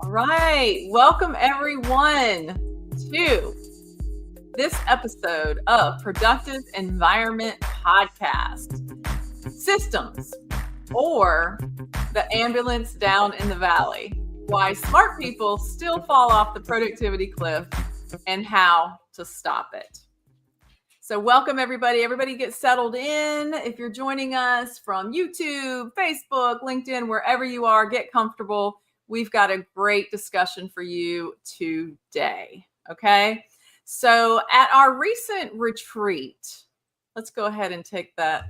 All right. Welcome everyone to this episode of Productive Environment Podcast. Systems, or the ambulance down in the valley. Why smart people still fall off the productivity cliff and how to stop it. So welcome everybody. Everybody get settled in. If you're joining us from YouTube, Facebook, LinkedIn, wherever you are, get comfortable. We've got a great discussion for you today. Okay. So at our recent retreat, let's go ahead and take the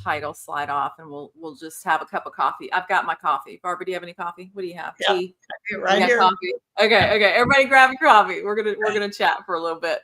title slide off and we'll just have a cup of coffee. I've got my coffee. Barbara, do you have any coffee? What do you have? Yeah, tea? right here. Coffee? Okay. Everybody grab your coffee. We're gonna chat for a little bit.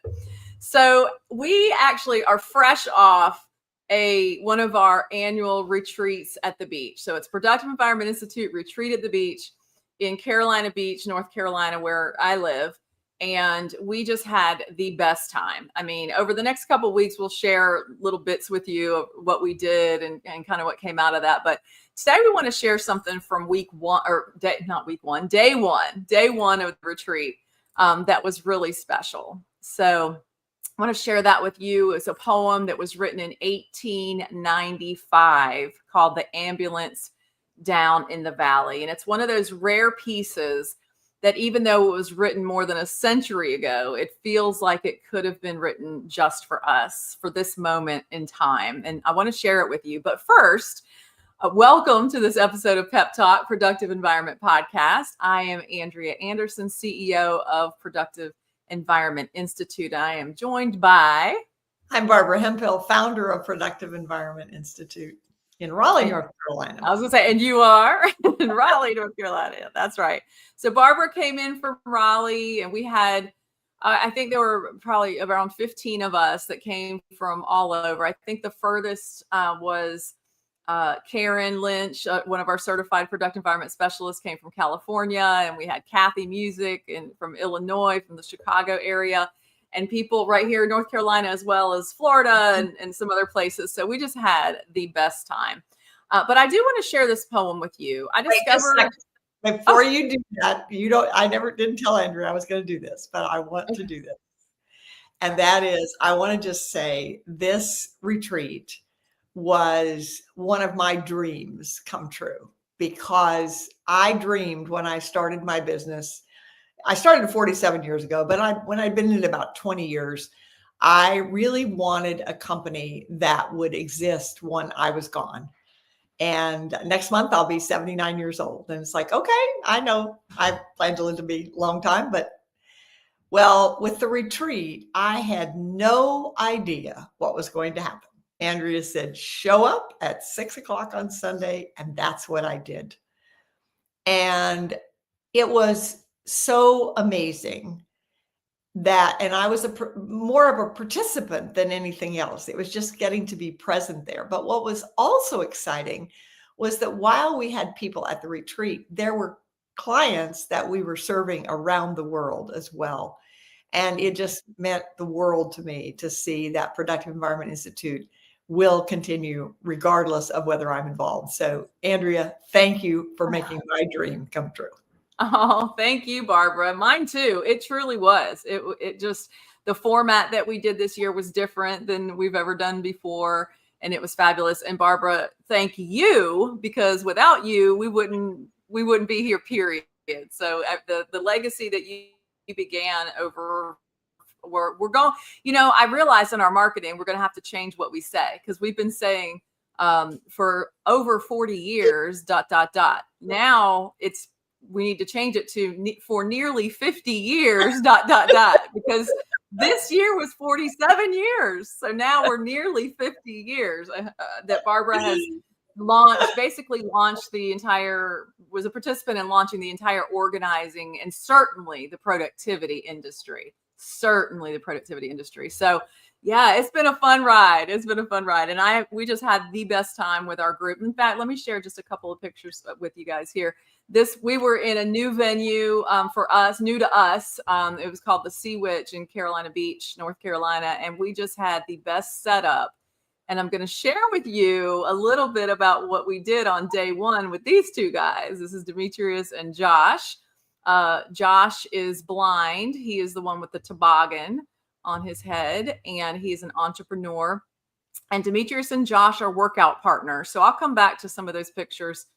So we actually are fresh off one of our annual retreats at the beach. So it's Productive Environment Institute retreat at the beach in Carolina Beach, North Carolina, where I live. And we just had the best time. I mean, over the next couple of weeks, we'll share little bits with you of what we did and kind of what came out of that. But today we want to share something from day one of the retreat that was really special. So I want to share that with you. It's a poem that was written in 1895 called The Ambulance Down in the Valley. And it's one of those rare pieces that even though it was written more than a century ago, it feels like it could have been written just for us, for this moment in time. And I want to share it with you. But first, welcome to this episode of PEPTalk, Productive Environment Podcast. I am Andrea Anderson, CEO of Productive Environment Institute. I am joined by... I'm Barbara Hemphill, founder of Productive Environment Institute in Raleigh, North Carolina. I was going to say, and you are in Raleigh, North Carolina. That's right. So Barbara came in from Raleigh, and we had, I think there were probably around 15 of us that came from all over. I think the furthest was Karen Lynch, one of our certified productive environment specialists, came from California, and we had Kathy Music from Illinois, from the Chicago area, and people right here in North Carolina, as well as Florida and some other places. So we just had the best time. But I do want to share this poem with you. I discovered... Before you do that, I didn't tell Andrea I was going to do this, but I want to do this. And that is, I want to just say this retreat was one of my dreams come true, because I dreamed when I started my business. I started 47 years ago, but when I'd been in it about 20 years, I really wanted a company that would exist when I was gone. And next month I'll be 79 years old. And it's like, okay, I know I plan to live to be a long time, but well, with the retreat, I had no idea what was going to happen. Andrea said, show up at 6:00 on Sunday. And that's what I did. And it was so amazing and I was more of a participant than anything else. It was just getting to be present there. But what was also exciting was that while we had people at the retreat, there were clients that we were serving around the world as well. And it just meant the world to me to see that Productive Environment Institute will continue regardless of whether I'm involved. So Andrea, thank you for making my dream come true. Oh, thank you, Barbara. Mine too. It truly was. It just, the format that we did this year was different than we've ever done before. And it was fabulous. And Barbara, thank you, because without you, we wouldn't be here, period. So the legacy that you began over, we're going, I realized in our marketing, we're going to have to change what we say, because we've been saying for over 40 years, ... Now we need to change it to for nearly 50 years, ... because this year was 47 years. So now we're nearly 50 years that Barbara has was a participant in launching the entire organizing and certainly the productivity industry. So yeah, it's been a fun ride. And we just had the best time with our group. In fact, let me share just a couple of pictures with you guys here. We were in a new venue for us, new to us. It was called the Sea Witch in Carolina Beach, North Carolina. And we just had the best setup. And I'm going to share with you a little bit about what we did on day one with these two guys. This is Demetrius and Josh. Josh is blind. He is the one with the toboggan on his head, and he's an entrepreneur. And Demetrius and Josh are workout partners. So I'll come back to some of those pictures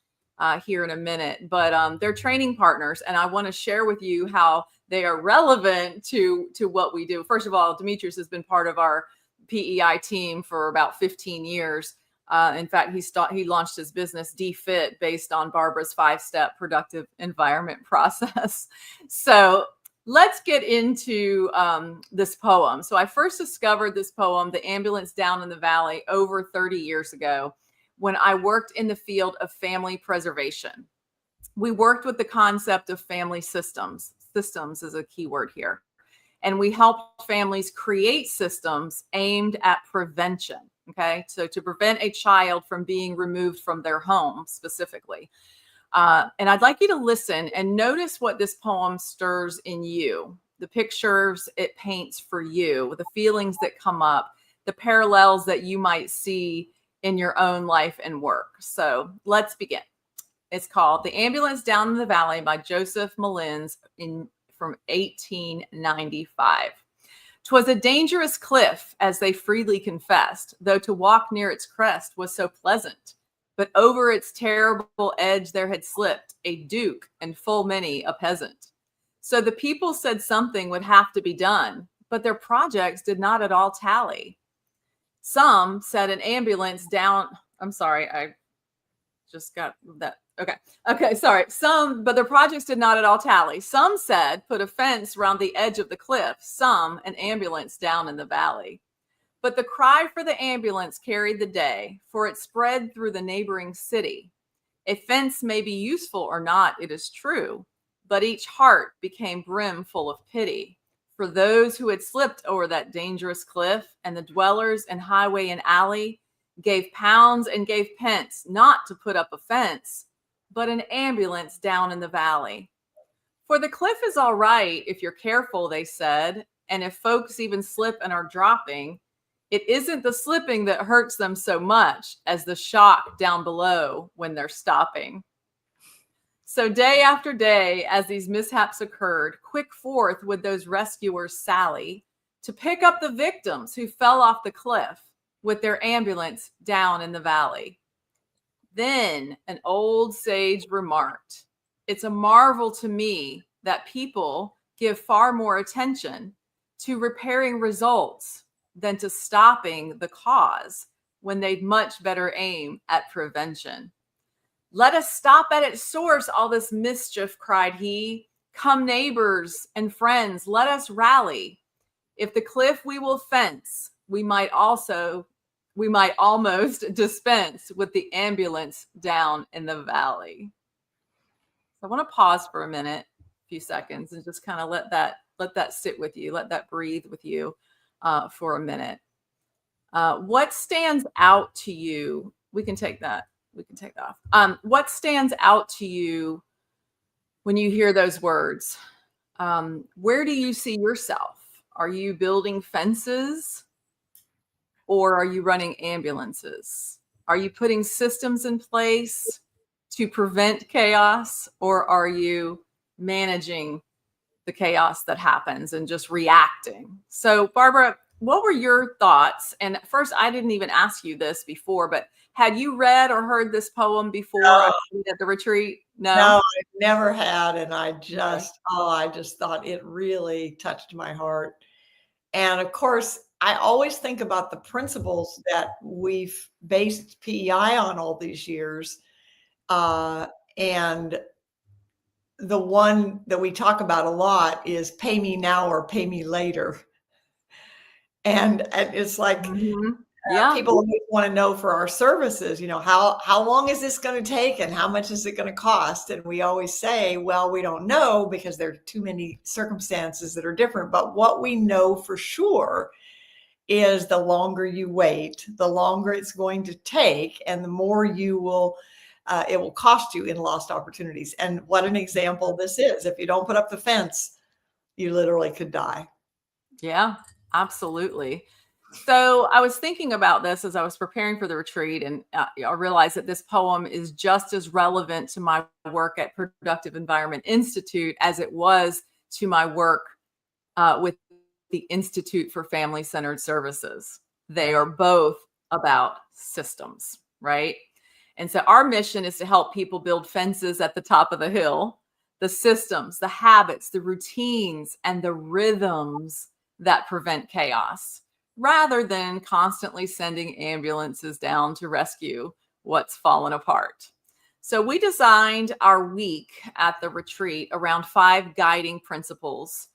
here in a minute, but they're training partners. And I want to share with you how they are relevant to what we do. First of all, Demetrius has been part of our PEI team for about 15 years. In fact, he launched his business DFit based on Barbara's 5-step productive environment process. So let's get into this poem. So I first discovered this poem, The Ambulance Down in the Valley, over 30 years ago when I worked in the field of family preservation. We worked with the concept of family systems. Systems is a key word here. And we helped families create systems aimed at prevention. Okay, so to prevent a child from being removed from their home specifically. And I'd like you to listen and notice what this poem stirs in you, the pictures it paints for you, the feelings that come up, the parallels that you might see in your own life and work. So let's begin. It's called The Ambulance Down in the Valley by Joseph Mullins from 1895. 'Twas a dangerous cliff, as they freely confessed, though to walk near its crest was so pleasant. But over its terrible edge there had slipped a duke and full many a peasant. So the people said something would have to be done, but their projects did not at all tally. Some said an ambulance down. I'm sorry, I just got that. Okay, sorry. But their projects did not at all tally. Some said put a fence round the edge of the cliff. Some an ambulance down in the valley. But the cry for the ambulance carried the day, for it spread through the neighboring city. A fence may be useful or not, it is true, but each heart became brimful of pity for those who had slipped over that dangerous cliff, and the dwellers in highway and alley gave pounds and gave pence not to put up a fence, but an ambulance down in the valley. For the cliff is all right if you're careful, they said, and if folks even slip and are dropping, it isn't the slipping that hurts them so much as the shock down below when they're stopping. So day after day, as these mishaps occurred, quick forth would those rescuers sally to pick up the victims who fell off the cliff with their ambulance down in the valley. Then an old sage remarked, "It's a marvel to me that people give far more attention to repairing results than to stopping the cause when they'd much better aim at prevention. Let us stop at its source all this mischief," cried he. "Come, neighbors and friends, let us rally. If the cliff we will fence, we might almost dispense with the ambulance down in the valley." So I want to pause for a few seconds, and just kind of let that sit with you, let that breathe with you for a minute. What stands out to you? We can take that off. What stands out to you when you hear those words? Where do you see yourself? Are you building fences? Or are you running ambulances? Are you putting systems in place to prevent chaos? Or are you managing the chaos that happens and just reacting? So, Barbara, what were your thoughts? And first, I didn't even ask you this before, but had you read or heard this poem before at the retreat? No, I never had. And I just thought it really touched my heart. And of course, I always think about the principles that we've based PEI on all these years. And the one that we talk about a lot is pay me now or pay me later. And it's like, people want to know for our services, how long is this going to take and how much is it going to cost? And we always say, well, we don't know because there are too many circumstances that are different. But what we know for sure is the longer you wait, the longer it's going to take, and the more it will cost you in lost opportunities. And what an example this is. If you don't put up the fence, you literally could die. Yeah, absolutely. So I was thinking about this as I was preparing for the retreat, and I realized that this poem is just as relevant to my work at Productive Environment Institute as it was to my work with the Institute for Family-Centered Services. They are both about systems, right? And so our mission is to help people build fences at the top of the hill, the systems, the habits, the routines, and the rhythms that prevent chaos, rather than constantly sending ambulances down to rescue what's fallen apart. So we designed our week at the retreat around 5 guiding principles.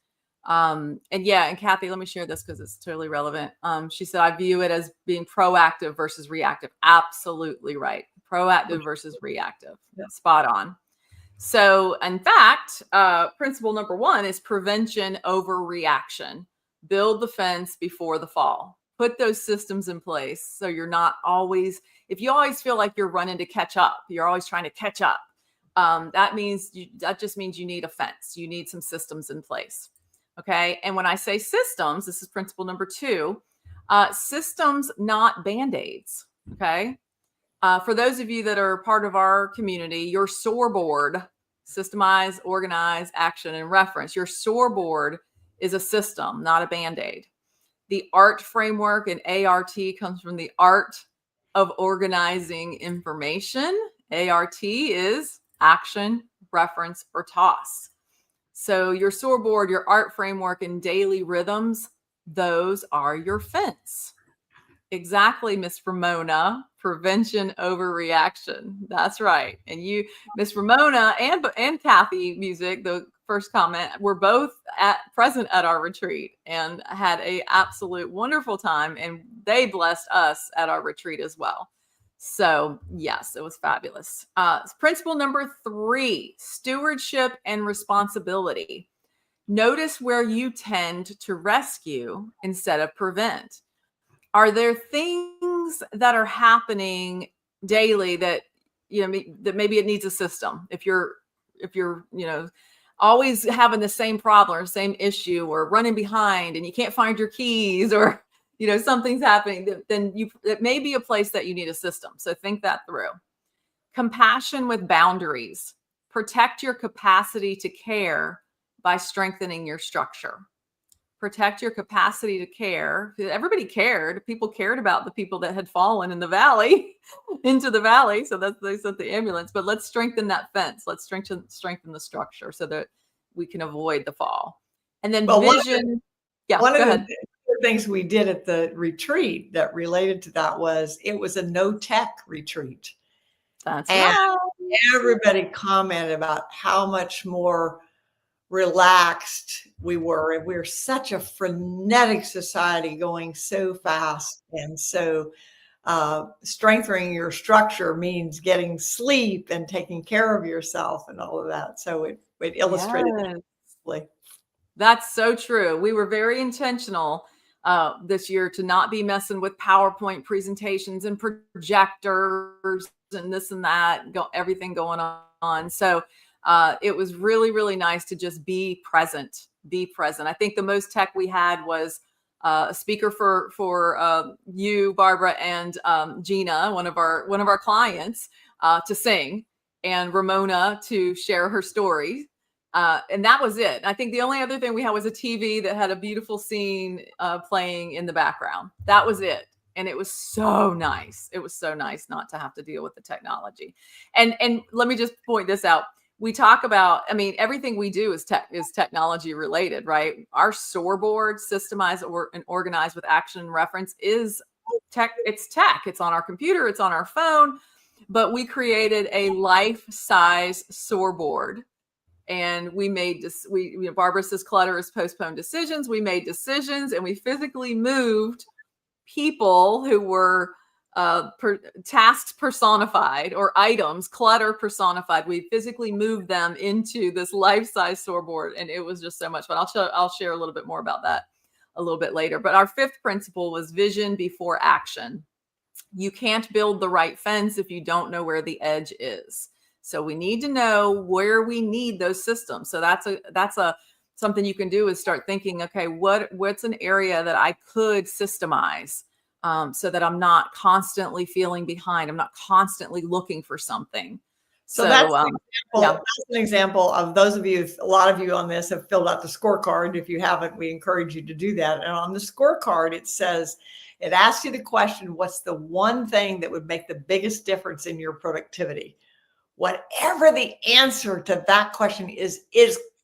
And Kathy, let me share this because it's totally relevant. She said, I view it as being proactive versus reactive. Absolutely right. Proactive versus reactive. Spot on. So in fact, principle number 1 is prevention over reaction. Build the fence before the fall. Put those systems in place so you're not always, if you always feel like you're running to catch up, you're always trying to catch up. That just means you need a fence. You need some systems in place. Okay. And when I say systems, this is principle number 2, systems, not Band-Aids. Okay. For those of you that are part of our community, your SOAR board, systemize, organize, action, and reference. Your SOAR board is a system, not a Band-Aid. The ART framework and ART comes from the art of organizing information. ART is action, reference, or toss. So your SOAR board, your ART framework, and daily rhythms, those are your fence. Exactly, Miss Ramona. Prevention over reaction. That's right. And you, Miss Ramona, and Kathy Music, the first comment, were both present at our retreat and had a absolute wonderful time. And they blessed us at our retreat as well. So yes, it was fabulous. Principle number 3, stewardship and responsibility. Notice where you tend to rescue instead of prevent. Are there things that are happening daily that, that maybe it needs a system? If you're, always having the same problem or same issue or running behind and you can't find your keys or, something's happening, then it may be a place that you need a system. So think that through. Compassion with boundaries. Protect your capacity to care by strengthening your structure. Protect your capacity to care. Everybody cared. People cared about the people that had fallen in the valley, into the valley. So they sent the ambulance. But let's strengthen that fence. Let's strengthen the structure so that we can avoid the fall. And then vision. One of the things we did at the retreat that related to that was it was a no tech retreat. That's right. Everybody commented about how much more relaxed we were, and we're such a frenetic society going so fast. And so strengthening your structure means getting sleep and taking care of yourself and all of that. So it illustrated. Yes. That's so true. We were very intentional this year to not be messing with PowerPoint presentations and projectors and this and that, everything going on. So it was really, really nice to just be present. I think the most tech we had was a speaker for you, Barbara, and Gina, one of our clients, to sing, and Ramona to share her story. And that was it. I think the only other thing we had was a TV that had a beautiful scene playing in the background. That was it. And it was so nice. It was so nice not to have to deal with the technology. And let me just point this out. We talk about, everything we do is technology related, right? Our SOAR board, systemize and organize with action and reference, is tech. It's tech. It's on our computer. It's on our phone. But we created a life-size SOAR board. And we made this, Barbara says clutter is postponed decisions. We made decisions, and we physically moved people who were tasks personified, or items, clutter personified. We physically moved them into this life-size SOAR board, and it was just so much fun. I'll share a little bit more about that a little bit later. But our 5th principle was vision before action. You can't build the right fence if you don't know where the edge is. So we need to know where we need those systems. So that's a something you can do is start thinking, okay, what's an area that I could systemize, so that I'm not constantly feeling behind. I'm not constantly looking for something. So that's an example of those of you, a lot of you on this have filled out the scorecard. If you haven't, we encourage you to do that. And on the scorecard, it asks you the question, what's the one thing that would make the biggest difference in your productivity? Whatever the answer to that question is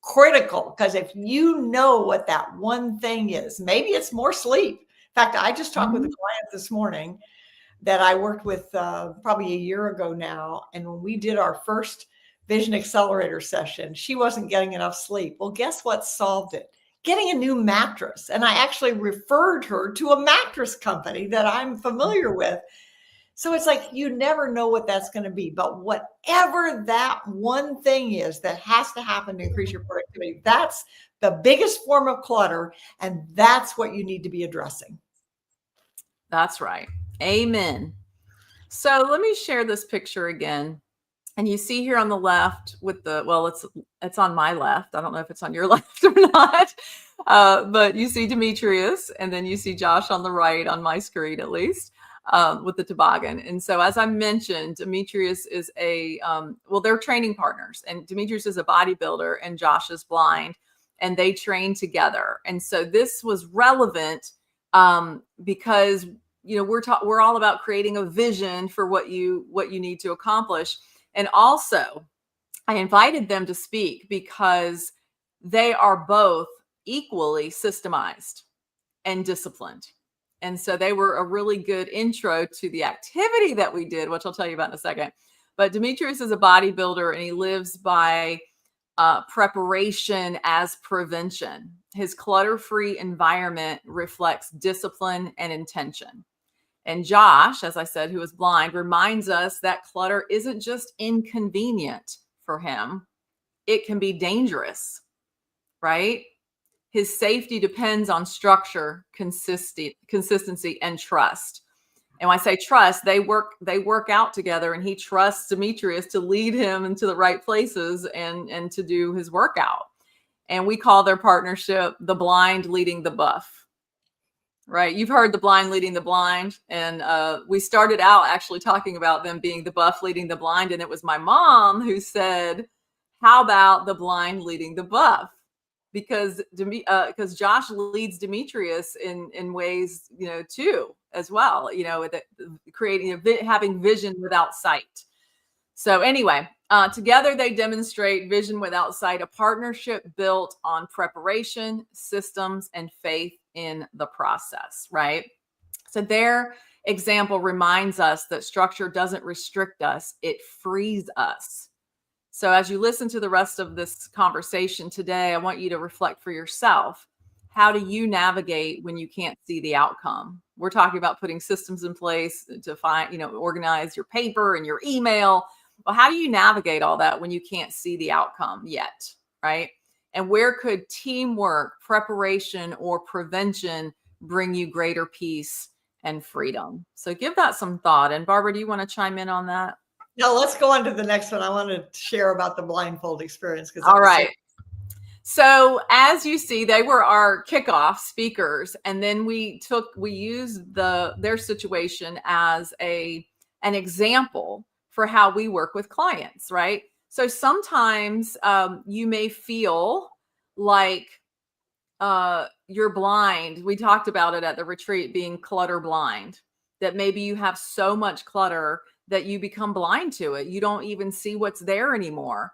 critical, because if you know what that one thing is, maybe it's more sleep. In fact, I just talked with a client this morning that I worked with probably a year ago now. And when we did our first Vision Accelerator session, she wasn't getting enough sleep. Well, guess what solved it? Getting a new mattress. And I actually referred her to a mattress company that I'm familiar with. So it's like, you never know what that's going to be, but whatever that one thing is that has to happen to increase your productivity, that's the biggest form of clutter. And that's what you need to be addressing. That's right. Amen. So let me share this picture again. And you see here on the left with it's on my left. I don't know if it's on your left or not. But you see Demetrius, and then you see Josh on the right on my screen, at least, with the toboggan. And so, as I mentioned, Demetrius is they're training partners, and Demetrius is a bodybuilder and Josh is blind, and they train together. And so this was relevant because, we're all about creating a vision for what you need to accomplish. And also, I invited them to speak because they are both equally systemized and disciplined. And so they were a really good intro to the activity that we did, which I'll tell you about in a second. But Demetrius is a bodybuilder, and he lives by preparation as prevention. His clutter-free environment reflects discipline and intention. And Josh, as I said, who is blind, reminds us that clutter isn't just inconvenient for him. It can be dangerous, right? His safety depends on structure, consistency, and trust. And when I say trust, they work out together, and he trusts Demetrius to lead him into the right places and to do his workout. And we call their partnership the blind leading the buff. Right. You've heard the blind leading the blind. And we started out actually talking about them being the buff leading the blind. And it was my mom who said, how about the blind leading the buff? Because Josh leads Demetrius in ways, too, as well, having vision without sight. So anyway, together they demonstrate vision without sight, a partnership built on preparation, systems, and faith in the process, right? So their example reminds us that structure doesn't restrict us, it frees us. So as you listen to the rest of this conversation today, I want you to reflect for yourself. How do you navigate when you can't see the outcome? We're talking about putting systems in place to find, organize your paper and your email. Well, how do you navigate all that when you can't see the outcome yet, right? And where could teamwork, preparation, or prevention bring you greater peace and freedom? So give that some thought. And Barbara, do you want to chime in on that? No, let's go on to the next one. I want to share about the blindfold experience. All right. So as you see, they were our kickoff speakers. And then we used their situation as an example for how we work with clients, right? So sometimes you may feel like you're blind. We talked about it at the retreat, being clutter blind, that maybe you have so much clutter that you become blind to it. You don't even see what's there anymore.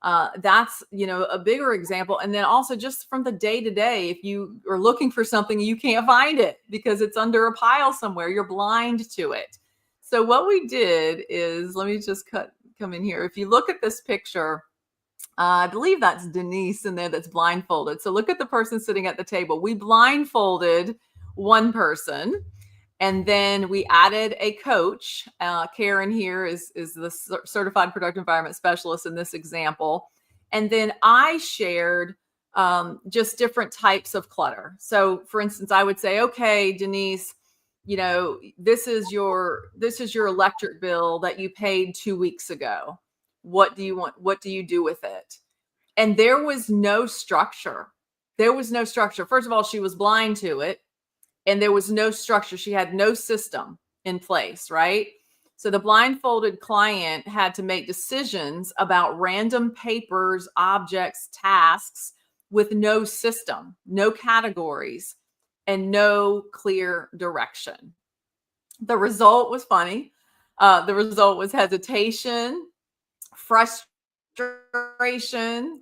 That's, a bigger example. And then also just from the day to day, if you are looking for something, you can't find it because it's under a pile somewhere, you're blind to it. So what we did is, let me just come in here. If you look at this picture, I believe that's Denise in there that's blindfolded. So look at the person sitting at the table. We blindfolded one person, and then we added a coach. Karen here is the certified productive environment specialist in this example. And then I shared just different types of clutter. So for instance, I would say, okay, Denise, this is your electric bill that you paid 2 weeks ago. What do you want? What do you do with it? And there was no structure. there was no structure. First of all, she was blind to it, and there was no structure. She had no system in place, right? So the blindfolded client had to make decisions about random papers, objects, tasks with no system, no categories, and no clear direction. The result was funny. The result was hesitation, frustration,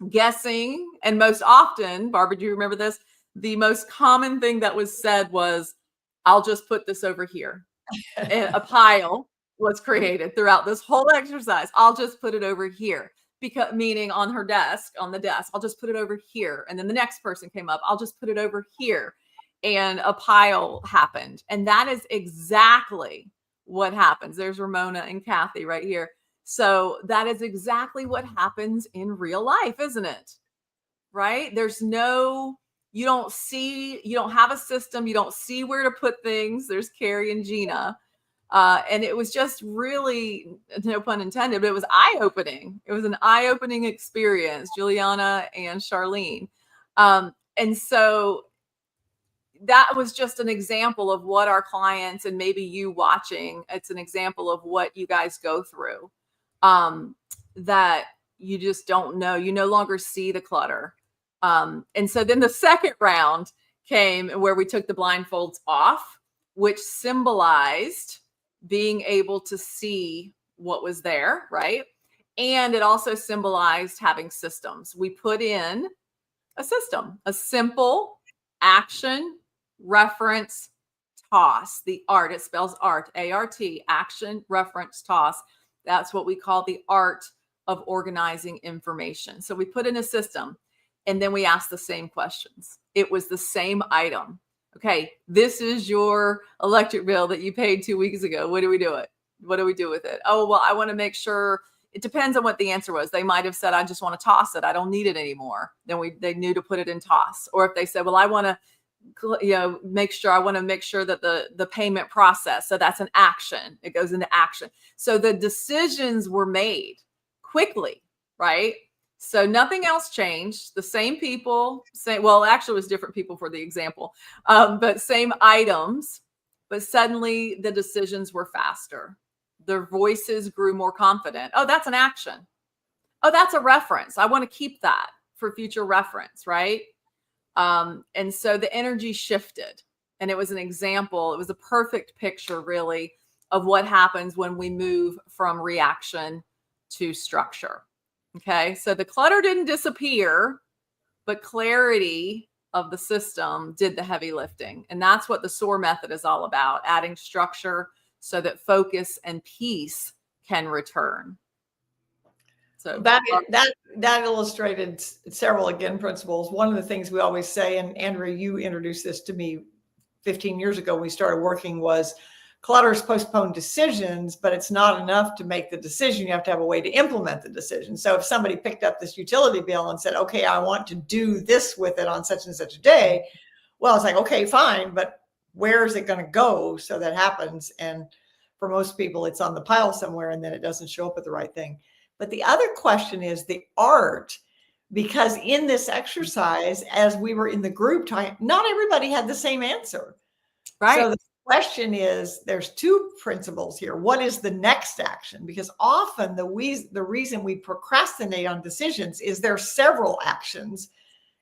guessing, and most often, Barbara, do you remember this? The most common thing that was said was, I'll just put this over here. And a pile was created throughout this whole exercise. I'll just put it over here. Because meaning on her desk, on the desk, I'll just put it over here. And then the next person came up, I'll just put it over here. And a pile happened. And that is exactly what happens. There's Ramona and Kathy right here. So that is exactly what happens in real life, isn't it? Right? There's no, you don't have a system. You don't see where to put things. There's Carrie and Gina. And it was just really, no pun intended, but it was eye-opening. It was an eye-opening experience, Juliana and Charlene. And so that was just an example of what our clients, and maybe you watching, it's an example of what you guys go through, that you just don't know. You no longer see the clutter. And so then the second round came where we took the blindfolds off, which symbolized being able to see what was there, right? And it also symbolized having systems. We put in a system, a simple action, reference, toss. The art, it spells art, A-R-T, action, reference, toss. That's what we call the art of organizing information. So we put in a system, and then we asked the same questions. It was the same item. Okay, this is your electric bill that you paid 2 weeks ago. What do we do with it? Oh, well, I want to make sure. It depends on what the answer was. They might have said, I just want to toss it. I don't need it anymore. Then they knew to put it in toss. Or if they said, well, I want to, make sure that the payment process. So that's an action. It goes into action. So the decisions were made quickly, right? So nothing else changed. The same people, actually it was different people for the example, but same items, but suddenly the decisions were faster. Their voices grew more confident. Oh, that's an action. Oh, that's a reference. I want to keep that for future reference, right? And so the energy shifted, and it was an example. It was a perfect picture, really, of what happens when we move from reaction to structure. Okay, so the clutter didn't disappear, but clarity of the system did the heavy lifting. And that's what the SOAR method is all about, adding structure so that focus and peace can return. So that illustrated several, again, principles. One of the things we always say, and Andrea, you introduced this to me 15 years ago when we started working, was clutters postpone decisions, but it's not enough to make the decision. You have to have a way to implement the decision. So if somebody picked up this utility bill and said, okay, I want to do this with it on such and such a day, well, it's like, okay, fine, but where is it going to go so that happens? And for most people, it's on the pile somewhere, and then it doesn't show up at the right thing. But the other question is the art, because in this exercise, as we were in the group time, not everybody had the same answer. Right. So the question is, there's two principles here. What is the next action? Because often the reason we procrastinate on decisions is there are several actions,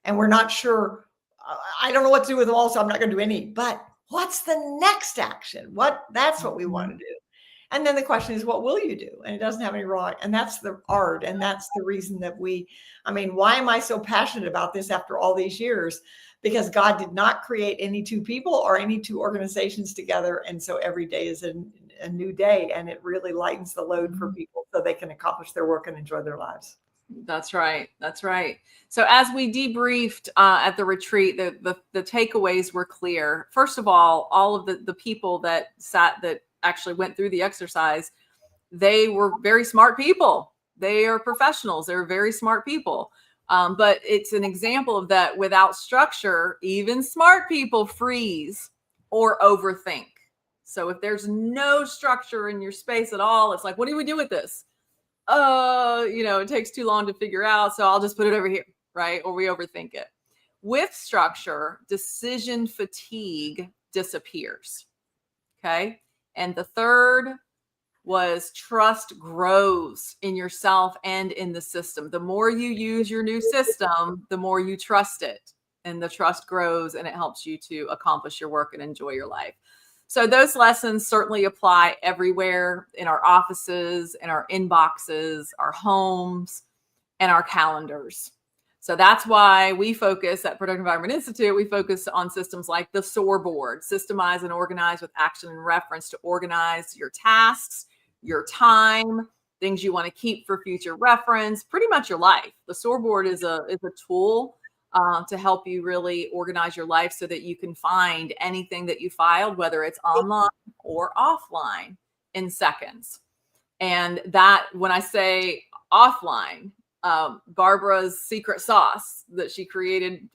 and we're not sure. I don't know what to do with them all, so I'm not going to do any. But what's the next action? That's what we want to do. And then the question is, what will you do? And it doesn't have any wrong. And that's the art. And that's the reason that why am I so passionate about this after all these years? Because God did not create any two people or any two organizations together. And so every day is a new day, and it really lightens the load for people so they can accomplish their work and enjoy their lives. That's right. That's right. So as we debriefed at the retreat, the takeaways were clear. First of all of the people that actually went through the exercise, they were very smart people. They are professionals. They're very smart people. But it's an example of that. Without structure, even smart people freeze or overthink. So if there's no structure in your space at all, it's like, what do we do with this? It takes too long to figure out. So I'll just put it over here, right? Or we overthink it. with structure, decision fatigue disappears. Okay. And the third was trust grows in yourself and in the system. The more you use your new system, the more you trust it. And the trust grows and it helps you to accomplish your work and enjoy your life. So those lessons certainly apply everywhere, in our offices, in our inboxes, our homes, and our calendars. So that's why we focus at Productive Environment Institute. We focus on systems like the SOAR Board, systemize and organize with action and reference, to organize your tasks, your time, things you want to keep for future reference, pretty much your life. The SOAR Board is a tool to help you really organize your life so that you can find anything that you filed, whether it's online or offline, in seconds. And that, when I say offline, Barbara's secret sauce that she created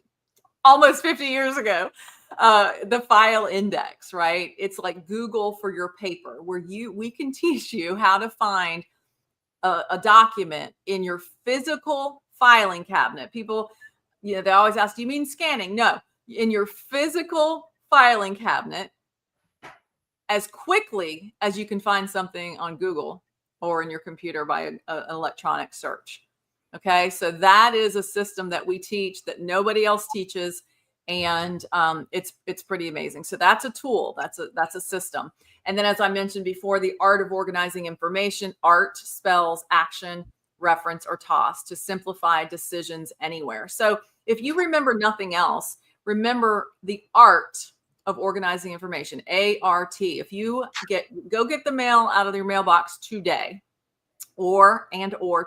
almost 50 years ago, the file index, right? It's like Google for your paper, where we can teach you how to find a document in your physical filing cabinet. People, they always ask, do you mean scanning? No, in your physical filing cabinet, as quickly as you can find something on Google or in your computer by an electronic search. Okay, so that is a system that we teach that nobody else teaches, and it's pretty amazing. So that's a tool, that's a system. And then, as I mentioned before, the art of organizing information. Art spells action, reference, or toss, to simplify decisions anywhere. So if you remember nothing else, remember the art of organizing information, ART. If you go get the mail out of your mailbox today, or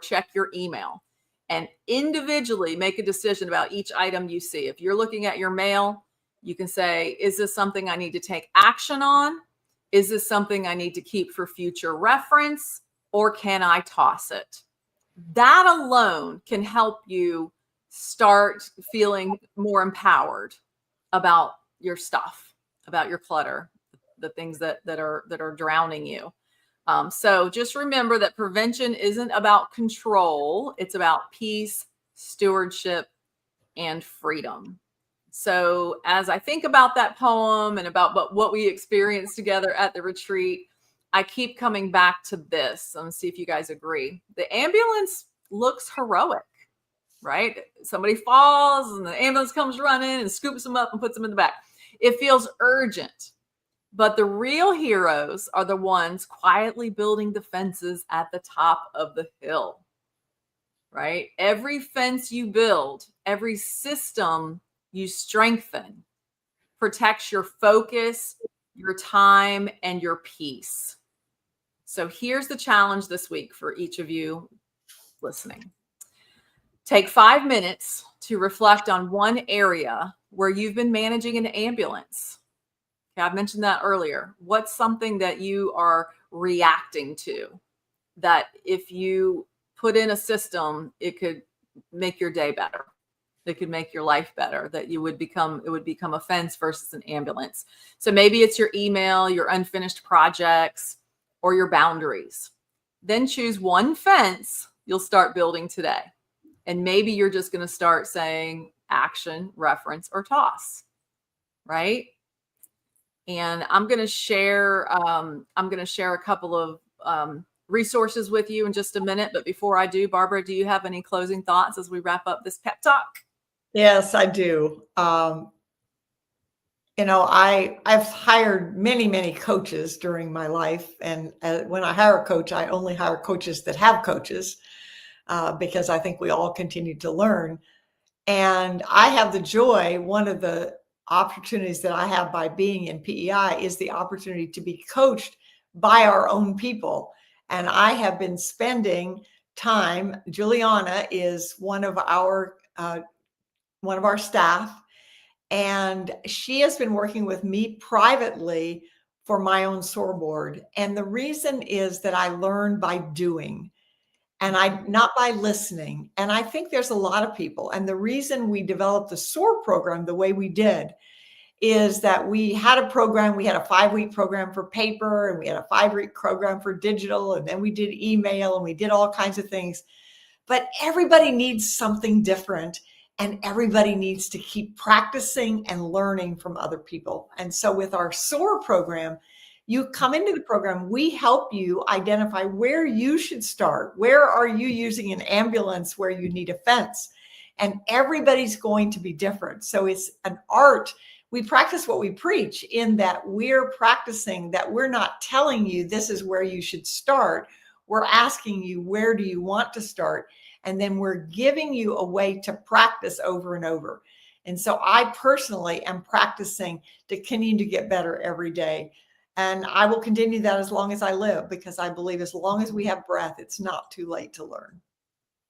check your email, and individually make a decision about each item you see. If you're looking at your mail, you can say, is this something I need to take action on? Is this something I need to keep for future reference? Or can I toss it? That alone can help you start feeling more empowered about your stuff, about your clutter, the things that are drowning you. So just remember that prevention isn't about control. It's about peace, stewardship, and freedom. So as I think about that poem and about what we experienced together at the retreat, I keep coming back to this. Let's see if you guys agree. The ambulance looks heroic, right? Somebody falls and the ambulance comes running and scoops them up and puts them in the back. It feels urgent. But the real heroes are the ones quietly building the fences at the top of the hill, right? Every fence you build, every system you strengthen, protects your focus, your time, and your peace. So here's the challenge this week for each of you listening. Take 5 minutes to reflect on one area where you've been managing an ambulance. I've mentioned that earlier. What's something that you are reacting to that if you put in a system, it could make your day better? It could make your life better, that it would become a fence versus an ambulance. So maybe it's your email, your unfinished projects, or your boundaries. Then choose one fence you'll start building today. And maybe you're just going to start saying action, reference, or toss, right? And I'm going to share a couple of resources with you in just a minute. But before I do, Barbara, do you have any closing thoughts as we wrap up this pep talk? Yes, I do. I've hired many coaches during my life. And when I hire a coach, I only hire coaches that have coaches because I think we all continue to learn. And I have the joy, one of the opportunities that I have by being in PEI is the opportunity to be coached by our own people. And I have been spending time. Juliana is one of our staff, and she has been working with me privately for my own SOAR board. And the reason is that I learn by doing. And not by listening. And I think there's a lot of people. And the reason we developed the SOAR program the way we did is that we had a program. We had a 5-week program for paper, and we had a 5-week program for digital. And then we did email, and we did all kinds of things. But everybody needs something different. and everybody needs to keep practicing and learning from other people. And so with our SOAR program, you come into the program, we help you identify where you should start. Where are you using an ambulance where you need a fence? And everybody's going to be different. So it's an art. We practice what we preach, in that we're practicing that we're not telling you this is where you should start. We're asking you, where do you want to start? And then we're giving you a way to practice over and over. And so I personally am practicing to continue to get better every day. And I will continue that as long as I live, because I believe as long as we have breath, it's not too late to learn.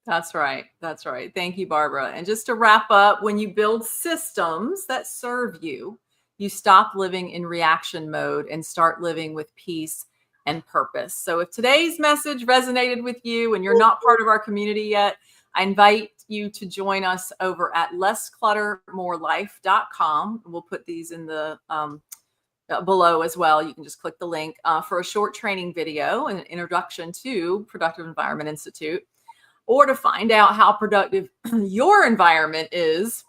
That's right. That's right. Thank you, Barbara. And just to wrap up, when you build systems that serve you, you stop living in reaction mode and start living with peace and purpose. So if today's message resonated with you and you're not part of our community yet, I invite you to join us over at lesscluttermorelife.com. We'll put these in the below as well. You can just click the link for a short training video, an introduction to Productive Environment Institute, or to find out how productive your environment is.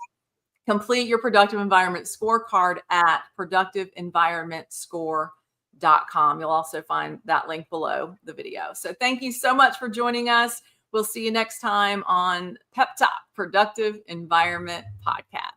Complete your Productive Environment Scorecard at productiveenvironmentscore.com. You'll also find that link below the video. So thank you so much for joining us. We'll see you next time on PEPTalk, Productive Environment Podcast.